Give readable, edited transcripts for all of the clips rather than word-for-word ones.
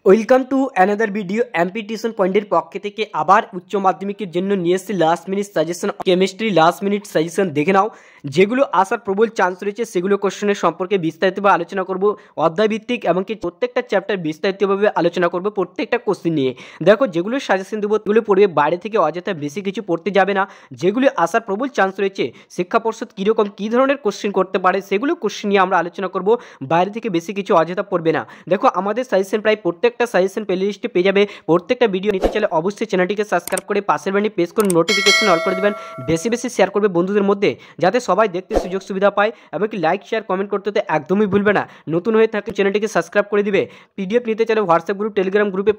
Welcome to another video. MP tuition পয়েন্টের পক্ষ থেকে আবার উচ্চ মাধ্যমিকের জন্য নিয়ে এসেছি last minute suggestion, chemistry last minute suggestion দেখে নাও। যেগুলো আসার প্রবল চান্স রয়েছে সেগুলো কোশ্চেনের সম্পর্কে বিস্তারিতভাবে আলোচনা করব, অধ্যায়ভিত্তিক এমনকি প্রত্যেকটা চ্যাপ্টার বিস্তারিতভাবে আলোচনা করব প্রত্যেকটা কোশ্চেন নিয়ে। দেখো, যেগুলো সাজেশন দেবো সেগুলো পড়বে, বাইরে থেকে অযথা বেশি কিছু পড়তে যাবে না। যেগুলো আসার প্রবল চান্স রয়েছে, শিক্ষা পর্ষদ কীরকম কী ধরনের কোশ্চেন করতে পারে সেগুলো কোশ্চেন নিয়ে আমরা আলোচনা করব, বাইরে থেকে বেশি কিছু অযথা পড়বে না। দেখো, আমাদের সাজেশন প্রায় প্রত্যেকটা সাজেশন প্লে লিস্টে পেয়ে যাবে। প্রত্যেকটা ভিডিও নিতে চাইলে অবশ্যই চ্যানেলটিকে সাবস্ক্রাইব করে পাশের বাটনে প্রেস করে নোটিফিকেশন অল করে দেবেন। বেশি বেশি শেয়ার করবে বন্ধুদের মধ্যে, যাতে সবাই দেখতে সুযোগ সুবিধা পায়। এমনকি লাইক শেয়ার কমেন্ট করতে তো একদমই ভুলবে না। নতুন হয়ে থাকলে চ্যানেলটিকে সাবস্ক্রাইব করে দিবে। পিডিএফ নিতে চাইলে হোয়াটসঅ্যাপ গ্রুপ, টেলিগ্রাম গ্রুপে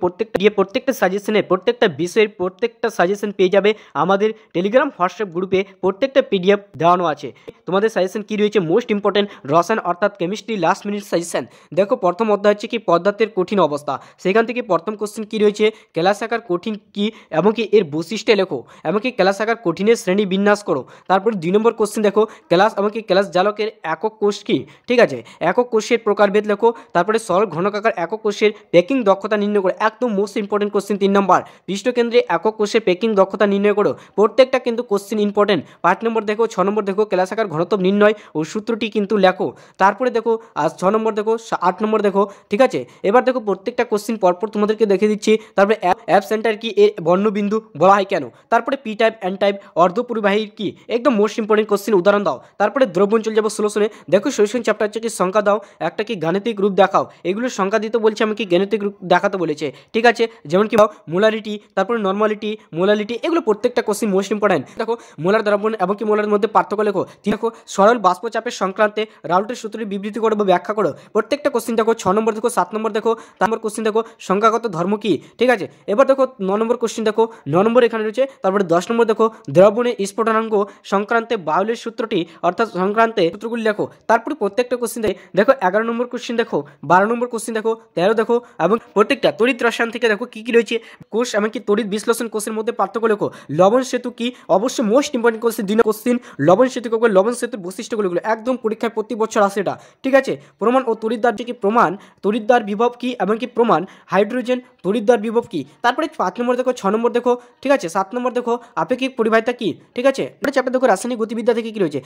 প্রত্যেকটা সাজেশনের প্রত্যেকটা বিষয়ের প্রত্যেকটা সাজেশন পেয়ে যাবে। আমাদের টেলিগ্রাম হোয়াটসঅ্যাপ গ্রুপে প্রত্যেকটা পিডিএফ দেওয়ানো আছে। তোমাদের সাজেশন কী রয়েছে, মোস্ট ইম্পর্টেন্ট রসায়ন অর্থাৎ কেমিস্ট্রি লাস্ট মিনিট সাজেশন। দেখো, প্রথম অধ্যায় হচ্ছে কি পদার্থের কঠিন অবস্থা। সেখান থেকে প্রথম কোশ্চেন কী রয়েছে, ক্যালাস আকার কঠিন কি এমনকি এর বৈশিষ্ট্য লেখো, এমনকি ক্যালাস আকার কঠিনের শ্রেণী বিন্যাস করো। তারপরে 2 নম্বর কোশ্চেন দেখো, ক্যালাস এমনকি ক্যালাস জালকের একক কোষ কি, ঠিক আছে, একক কোষের প্রকারভেদ লেখো। তারপরে সরল ঘনকাকার একক কোষের প্যাকিং দক্ষতা নির্ণয় করো। একদম মোস্ট ইম্পর্টেন্ট কোশ্চেন 3 নম্বর, পৃষ্ঠকেন্দ্রে একক কোষের প্যাকিং দক্ষতা নির্ণয় করো। প্রত্যেকটা কিন্তু কোশ্চেন ইম্পর্টেন্ট। 5 নম্বর দেখো, 6 নম্বর দেখো, ক্যালাস আকার ঘনত্ব নির্ণয় ও সূত্রটি কিন্তু লেখো। তারপরে দেখো 6 নম্বর দেখো, 8 নম্বর দেখো, ঠিক আছে। এবার দেখো প্রত্যেকটা কোশ্চেন পরপর তোমাদেরকে দেখে দিচ্ছি। তারপরে অ্যাপ সেন্টার কি, এর বর্ণবিন্দু বলা হয় কেন। তারপরে পি টাইপ, এন টাইপ, অর্ধপরিবাহীর কি, একদম মোস্ট ইম্পর্টেন্ট কোশ্চেন, উদাহরণ দাও। তারপরে দ্রব্যাঞ্চল যাবো সলিউশনে। দেখো সলিউশন চ্যাপ্টার হচ্ছে কি সংখ্যা দাও, একটা কি গাণিতিক রূপ দেখাও। এগুলো সংখ্যা দিতে বলছে, আমি কি গাণিতিক রূপ দেখাতে বলেছে, ঠিক আছে। যেমন কি মোলারিটি, তারপরে নর্মালিটি, মোলালিটি, এগুলো প্রত্যেকটা কোশ্চেন মোস্ট ইম্পর্টেন্ট। দেখো মোলার দ্রবণ এবং কি মোলার মধ্যে পার্থক্য লেখো। দেখো সরল বাষ্পচাপের সংক্রান্তে রাউল্টের সূত্রের বিবৃতি করো বা ব্যাখ্যা করো। প্রত্যেকটা কোশ্চেন দেখো। 6 নম্বর দেখো, 7 নম্বর দেখো, 8 নম্বর কোশ্চেন দেখো, সংখ্যাগত ধর্ম কি, ঠিক আছে। এবার দেখো 9 নম্বর কোশ্চেন দেখো, 9 নম্বর এখানে রয়েছে। তারপরে 10 নম্বর দেখো, দ্রবণের স্ফুটনাঙ্ক সংক্রান্তে বাউলের সূত্রটি অর্থাৎ সংক্রান্তে সূত্রগুলি লেখো। তারপরে প্রত্যেকটা কোশ্চেন দেখো। 11 নম্বর কোশ্চেন দেখো, 12 নম্বর কোশ্চেন দেখো, 13 দেখো, এবং প্রত্যেকটা তড়িৎ রসায়ন থেকে দেখো কি কি রয়েছে, কোষ এমনকি তড়িৎ বিশ্লেষণ কোষের মধ্যে পার্থক্য লেখো। লবণ সেতু কি, অবশ্যই মোস্ট ইম্পর্টেন্ট কোশ্চেন, 2 কোশ্চেন লবণ সেতু কি, লবণ সেতুর বৈশিষ্ট্যগুলো একদম পরীক্ষায় প্রতি বছর আসে এটা, ঠিক আছে। প্রমাণ ও তড়িৎদ্বার কি, প্রমাণ তড়িৎদ্বার বিভব কি এমনকি প্রমাণ হাইড্রোজেন তড়িৎদ্বার বিভব কি। তারপরে 5 নম্বর দেখো, 6 নম্বর দেখো, ঠিক আছে। 7 নম্বর দেখো, আপেক্ষিক পরিবাহিতা কি, ঠিক আছে। চ্যাপ্টার দেখো রাসায়নিক গতিবিদ্যা থেকে কি রয়েছে,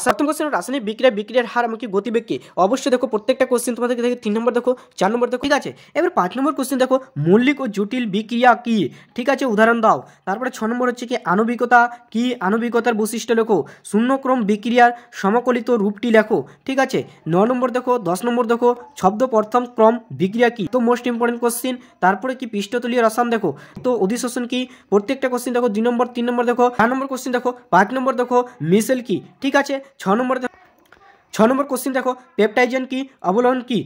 প্রথম কোশ্চেন রাসায়নিক বিক্রিয়ার হার এমনকি গতিবেগ কি। অবশ্যই দেখো প্রত্যেকটা কোশ্চেন তোমাদেরকে দেখে। 3 নম্বর দেখো, 4 নম্বর দেখো, ঠিক আছে। এবার 5 নম্বর কোশ্চেন দেখো, মৌলিক ও জটিল বিক্রিয়া কি, ঠিক আছে, উদাহরণ দাও। তারপরে 6 নম্বর হচ্ছে কি আণবিকতা কি, আণবিকতার বৈশিষ্ট্য লেখো। শূন্যক্রম বিক্রিয়ার সমকলিত রূপটি লেখো, ঠিক আছে। 9 নম্বর দেখো, 10 নম্বর দেখো, শব্দ প্রথম ক্রম বিক্রিয়া কি, তো মোস্ট ইম্পর্টেন্ট কোশ্চেন। তারপরে কি পৃষ্ঠতলীয় রসায়ন দেখো, তো অধিশোষণ কি, প্রত্যেকটা কোশ্চেন দেখো। 2 নম্বর, 3 নম্বর দেখো, 4 নম্বর কোশ্চেন দেখো, 5 নম্বর দেখো, মিশেল কি, ঠিক আছে। 6 নম্বর দেখো, 6 নম্বর কোশ্চেন দেখো, পেপটাইজেন কি, অবলয়ন কি।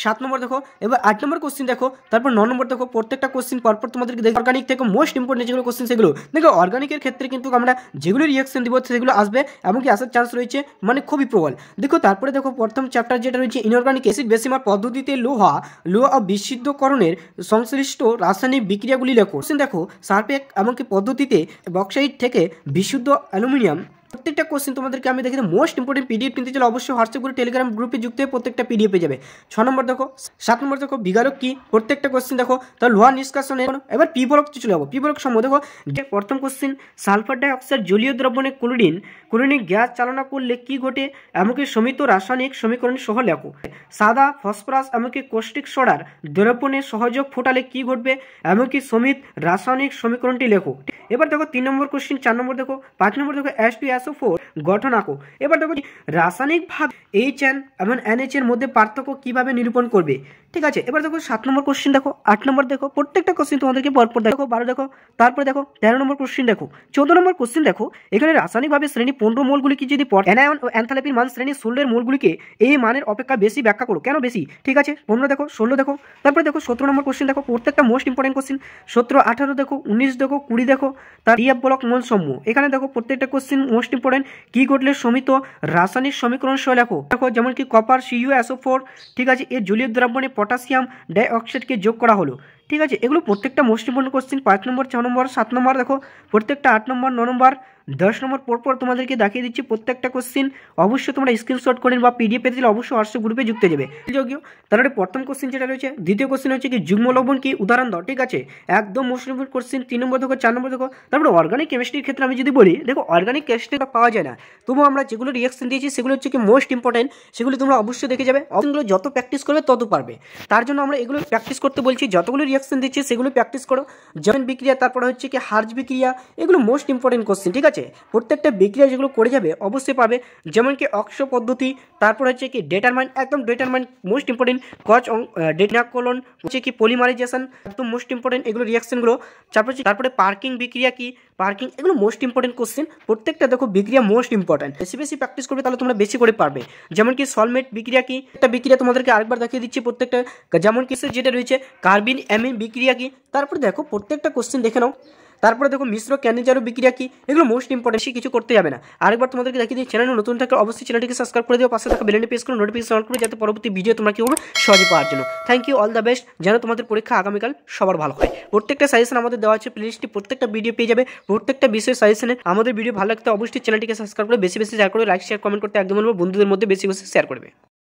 7 নম্বর দেখো। এবার 8 নম্বর কোশ্চেন দেখো। তারপর 9 নম্বর দেখো। প্রত্যেকটা কোশ্চেন পরপর তোমাদেরকে দেখো। অর্গানিক থেকে মোস্ট ইম্পর্টেন্ট যেগুলো কোশ্চেন সেগুলো দেখো। অর্গানিকের ক্ষেত্রে কিন্তু আমরা যেগুলো রিয়াকশন দিব সেগুলো আসবে এমনকি আসার চান্স রয়েছে মানে খুবই প্রবল। দেখো তারপরে দেখো প্রথম চ্যাপ্টার যেটা রয়েছে ইনঅর্গানিক অ্যাসিড বেসিমার পদ্ধতিতে লোহা ও বিশুদ্ধকরণের সংশ্লিষ্ট রাসায়নিক বিক্রিয়াগুলি লেখো। দেখো সালফেট এমনকি পদ্ধতিতে বক্সাইট থেকে বিশুদ্ধ অ্যালুমিনিয়াম। প্রত্যেকটা কোশ্চেন তোমাদেরকে আমি দেখি। মোস্ট ইম্পর্টেন্ট পিডিএফ নিতে চাইলে অবশ্যই হোয়াটসঅ্যাপ গ্রুপ, টেলিগ্রাম গ্রুপে যুক্ত হয়ে প্রত্যেকটা পিডিএফ পেয়ে যাবে। 6 নম্বর দেখো, 7 নম্বর দেখো, বিগারক কি, প্রত্যেকটা কোশ্চেন দেখো। তাহলে লোহা নিষ্কাশনের এবার পি বলক চলে যাবো। পি বলক সম্বন্ধে দেখো, প্রথম কোশ্চেন সালফার ডাইঅক্সাইড জলীয় দ্রবণে ক্লোরিন গ্যাস চালনা করলে কি ঘটে এমনকি সমিত রাসায়নিক সমীকরণ সহ লেখো। সাদা ফসফরাস এমনকি কষ্টিক সোডার দ্রবণে সহযোগ ফোটালে কি ঘটবে এমনকি সমিত রাসায়নিক সমীকরণটি লেখো। এবার দেখো 3 নম্বর কোশ্চেন, 4 নম্বর দেখো, 5 নম্বর দেখো, H2SO4 গঠন আঁকো। এবার দেখো রাসায়নিকভাবে HN এবং NH এর মধ্যে পার্থক্য কিভাবে নিরূপণ করবে, ঠিক আছে। এবার দেখো 7 নম্বর কোশ্চেন দেখো, 8 নম্বর দেখো, প্রত্যেকটা কোশ্চেন তোমাদেরকে পরপর দেখো। 12 দেখো, তারপরে দেখো 13 নম্বর কোশ্চেন দেখো, 14 নম্বর কোশ্চেন দেখো। এখানে রাসায়নিকভাবে শ্রেণী 15 মোলগুলিকে যদি অ্যানায়ন ও এনথালপির মান শ্রেণী 16 এর মোলগুলিকে এই মানের অপেক্ষা বেশি ব্যাখ্যা করো, কেন বেশি, ঠিক আছে। 15 দেখো, 16 দেখো, তারপরে দেখো 17 নম্বর কোশ্চেন দেখো। প্রত্যেকটা মোস্ট ইম্পর্টেন্ট কোশ্চেন। 17, 18 দেখো, 19 দেখো, 20 দেখো। তার ডিএফ ব্লক মোল সমূহ এখানে দেখো। প্রত্যেকটা কোশ্চেন মোস্ট ইম্পর্টেন্ট। কি ঘটলে সমিত রাসায়নিক সমীকরণ সহ লেখো। দেখো যেমন কি কপার CuSO4, ঠিক আছে, এর জলীয় দ্রবণে পটাশিয়াম ডাইঅক্সাইডকে যোগ করা হলো, ঠিক আছে। এগুলো প্রত্যেকটা মোস্ট ইম্পর্টেন্ট কোশ্চেন। 5 নম্বর, 6 নম্বর, 7 নম্বর দেখো, প্রত্যেকটা 8 নম্বর, 9 নম্বর, 10 নম্বর পরপর তোমাদেরকে দেখিয়ে দিচ্ছি প্রত্যেকটা কোশ্চেন। অবশ্যই তোমরা স্ক্রিনশট করে বা পিডিএফ পেতে দিলে অবশ্যই হোয়াটসঅ্যাপ গ্রুপে যুক্ত যাবে যোগ্য। তারপরে প্রথম কোশ্চেন যেটা রয়েছে, দ্বিতীয় কোশ্চেন হচ্ছে কি যুগ্ম লবণ কি উদাহরণ দাও, ঠিক আছে, একদম মোস্ট ইম্পর্টেন্ট কোশ্চেন। 3 নম্বর দেখো, 4 নম্বর দেখো। তারপরে অর্গানিক কেমিস্ট্রির ক্ষেত্রে আমি যদি বলি, দেখো অর্গানিক কেমিস্ট্রিটা পাওয়া যায় না, তবু আমরা যেগুলো রিয়াকশন দিয়েছি সেগুলো হচ্ছে কি মোস্ট ইম্পর্টেন্ট, সেগুলো তোমরা অবশ্যই দেখে যাবে। অপশনগুলো যত প্র্যাকটিস করবে তত পারবে, তার জন্য আমরা এগুলো প্র্যাকটিস করতে বলছি। যতগুলো রিয়াকশন দিচ্ছি সেগুলো প্র্যাকটিস করো। জয়েন বিক্রিয়া, তারপরে হচ্ছে কি হার্জ বিক্রিয়া, এগুলো মোস্ট ইম্পর্টেন্ট কোশ্চেন, ঠিক আছে। প্রত্যেকটা বিক্রিয়া যেগুলো করে যাবে অবশ্যই পাবে, যেমন কি অক্ষ পদ্ধতি, তারপর হচ্ছে কি ডেটারমাইন, একদম ডেটারমাইন মোস্ট ইম্পর্টেন্ট। কচ ডেটাকোলন হচ্ছে কি পলিমারাইজেশন, একদম মোস্ট ইম্পর্টেন্ট এগুলো রিয়াকশনগুলো। তারপরে পার্কিং বিক্রিয়া কি, পার্কিং, এগুলো মোস্ট ইম্পর্টেন্ট কোশ্চেন। প্রত্যেকটা দেখো বিক্রিয়া মোস্ট ইম্পর্টেন্ট, বেশি বেশি প্র্যাকটিস করবে তাহলে তোমরা বেশি করে পারবে। যেমন কি সলমেট বিক্রিয়া কি, একটা বিক্রিয়া তোমাদেরকে আরেকবার দেখিয়ে দিচ্ছি প্রত্যেকটা, যেমন কি যেটা রয়েছে কার্বিন অ্যামিন বিক্রিয়া কি। তারপরে দেখো প্রত্যেকটা কোশ্চেন দেখে নাও। তারপরে দেখো মিশ্র ক্যানিজারো বিক্রিয়া কি, এগুলো মোস্ট ইম্পর্টেন্ট, কিছু করতে যাবে না। আরেকবার তোমাদেরকে দেখিয়ে দিই, চ্যানেল নতুন থাকলে অবশ্যই চ্যানেলটিকে সাবস্ক্রাইব করে দিও, পাশে থাকা বেলটি প্রেস করে নোটিফিকেশন অন করে, যাতে পরবর্তী ভিডিও তোমরা কি হবে সহজে পাওয়ার জন্য। Thank you, all the best, যেন তোমাদের পরীক্ষা আগামীকাল সবার ভালো হয়। প্রত্যেকটা সাজেশন আমাদের দেওয়া আছে, প্লেলিস্টে প্রত্যেকটা ভিডিও পেয়ে যাবে। প্রত্যেকটা বিষয় সাজেশনে আমাদের ভিডিও ভালো লাগতে অবশ্যই চ্যানেলটিকে সাবস্ক্রাইব করে বেশি বেশি শেয়ার করে, লাইক শেয়ার কমেন্ট করতে একদম বলবো, বন্ধুদের মধ্যে বেশি বেশি শেয়ার করবে।